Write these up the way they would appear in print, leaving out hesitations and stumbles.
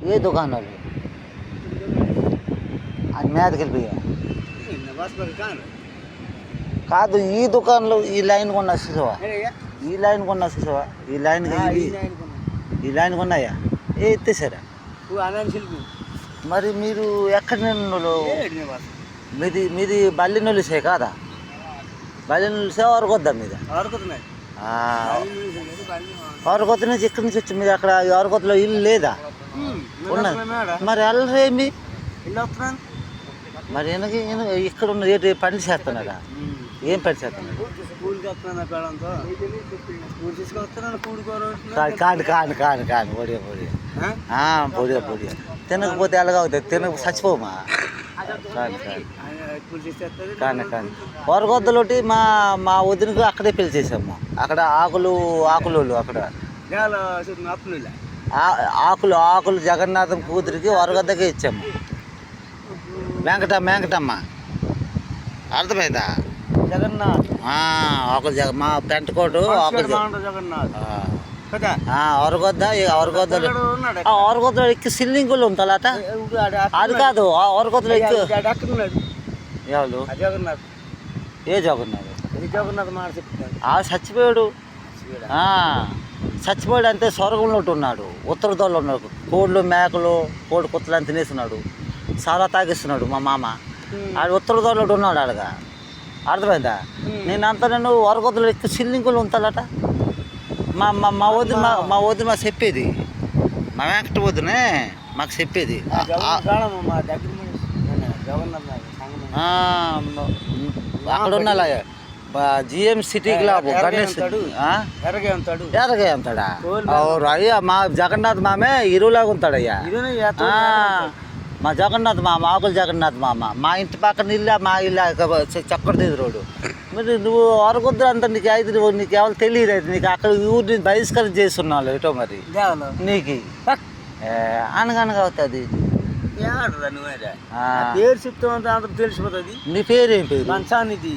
ఏ దుకాణాలు అది మీదకి వెళ్ళిపోయా కాదు ఈ దుకాణంలో ఈ లైన్ కొన్నా చూసావా ఈ లైన్ కొన్నా చూసావా ఈ లైన్ ఈ లైన్ కొన్నాయా ఏ ఎత్తేసారా మరి మీరు ఎక్కడ నిన్నోళ్ళు మీది మీది బల్లి నొలిసే కాదా బల్లి నొలిసే వరకొద్దా మీద వరకొత్త నుంచి ఇక్కడి నుంచి వచ్చి మీరు అక్కడ వరకొత్తలో ఇల్లు లేదా ఉన్నది మరి వెళ్ళరేమి మరి వెనక ఇక్కడ ఉన్న రేటు పని చేస్తున్నారా ఏం పని చేస్తున్నారు కాని కాని కాని కాని పొడియా పొడియా పొడియా పొడియా తినకపోతే ఎలాగా అవుతుంది తినక చచ్చిపోమా కాని కాని కానీ కానీ వరగొద్దలోటి మా మా వదినకు అక్కడే పెళ్లి చేసాము అక్కడ ఆకులు అక్కడ ఆకులు జగన్నాథం కూతురికి వరగద్దకే ఇచ్చాము వెంకటమ్మ అర్థమైందా జగన్నాథ్ ఆకులు మా పెంట కోటు వరగొద్ద ఎక్కి సిల్లింగ్ కూడా ఉంటాలట అది కాదు వరగొద్దలో ఎక్కి ఎవరు ఏ జగన్నాథ్ చచ్చిపోయాడు చచ్చిపోయాడు అంతే స్వర్గంలో ఉన్నాడు ఉత్తరదోళ్ళు ఉన్నాడు కోళ్ళు మేకలు కోడి కుత్తలని తినేస్తున్నాడు చాలా తాగిస్తున్నాడు మా మామ ఆడు ఉత్తరదోళ్ళు ఉన్నాడు ఆడగా అర్థమైందా నేను వరగొద్దలో ఎక్కి సిల్లింగులు ఉంటాడట మా వదిన మా చెప్పేది మా వెంకట వదినే మాకు చెప్పేది అక్కడ ఉన్న జిఎం సిటీ క్లబ్ గణేష్ ఎరగే ఉంటాడా అయ్యా మా జగన్నాథ్ మామే ఇరువులాగా ఉంటాడయ్యా మా జగన్నాథ్ మామ ఆకుల జగన్నాథ్ మామ మా ఇంటి పక్కన ఇల్లు మా ఇల్లు చక్కడది రోడ్డు మరి నువ్వు వరకొద్దు అంతా నీకు ఎవరు తెలియదు అయితే నీకు అక్కడ ఊరిని బహిష్కరణ చేస్తున్నావు ఎటో మరి నీకు అనగనగా అవుతుంది పేరు చెప్తా తెలిసిపోతుంది నీ పేరు ఏం పేరు మంచానిది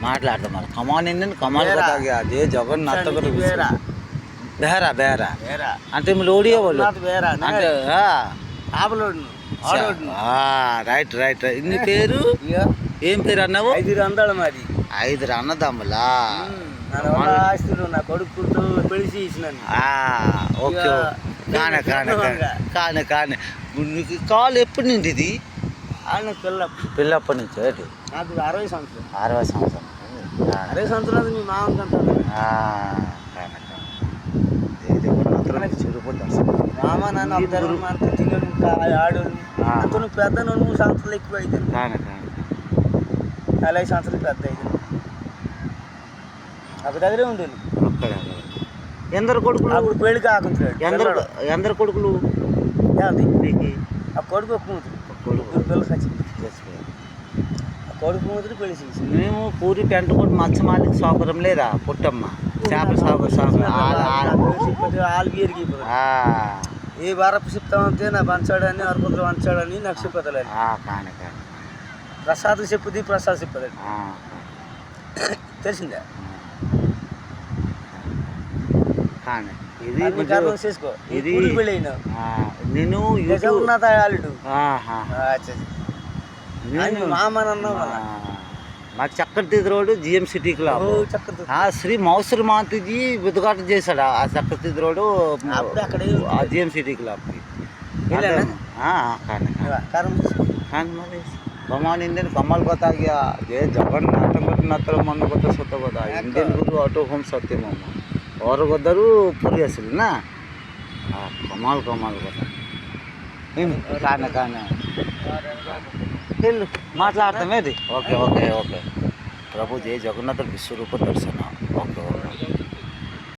మాట్లాడతాం మరి కమాన్ ఏంటండి కమాన్ అదే జగన్నాథ్ బేరా అంటే మీరు ఓడియే వాళ్ళు అంటే రైట్ ఇన్ని పేరు ఏం పేరు అన్నావు 5 అన్నదమ్ములా నా కొడుకు పెళ్లి చేసినాను ఓకే కానీ నీకు కాలు ఎప్పటి నుండి ఇది పిల్లప్పటి నుంచి ఏంటి నాకు 60 సంవత్సరాలు మీ మామ మామ నన్ను ఆడు అతను పెద్ద 3 సంవత్సరాలు ఎక్కువ అవుతుంది 40 సంవత్సరాలు పెద్ద అవుతుంది అక్కడ దగ్గరే ఉండేది ఎందరు కొడుకులు అప్పుడు పెళ్లి కాకుంటున్నాడు ఎందరు కొడుకులు ఆ కొడుకు కొడుకు పిల్లలు చచ్చిపోయారు కొడుకు కూతురు పెళ్లి చేసి మేము పూరి పెంట కొట్టు మత్స్యమాలికి సౌకర్యం లేదా పుట్టమ్మ చేపల ఆల్గిరికి ఏ వారపు చెప్తామంటే నా వంచాడని అరకొద్దులు వంచాడని నాకు చెప్పదలేదు ప్రసాద్ చెప్పుది ప్రసాద్ చెప్పలేదు తెలిసిందే కానీ ఇది చేసుకో ఇది నేను మాకు చక్కటి road GM city club Shri మౌసూర్ మాంతిజీ బుద్ధఘాట చేశాడు ఆ చక్కటి రోడ్డు జిఎం సిటీ క్లబ్కి కానీ మరి భగవాన్ ఇండియన్ కమల్ కొత్త ఏ జగన్నాథ కొట్టినత్తరు మొన్న కొత్త సొత్త కొత్త ఇండియన్ గురు ఆటో హోమ్ సత్యమమ్మ వరగొద్దరు పూరి అసలు నా కమాల్ కొత్త కానీ వెళ్ళు మాట్లాడతాం ఏది ఓకే ప్రభు జయ జగన్నాథ విశ్వరూప దర్శన ఓకే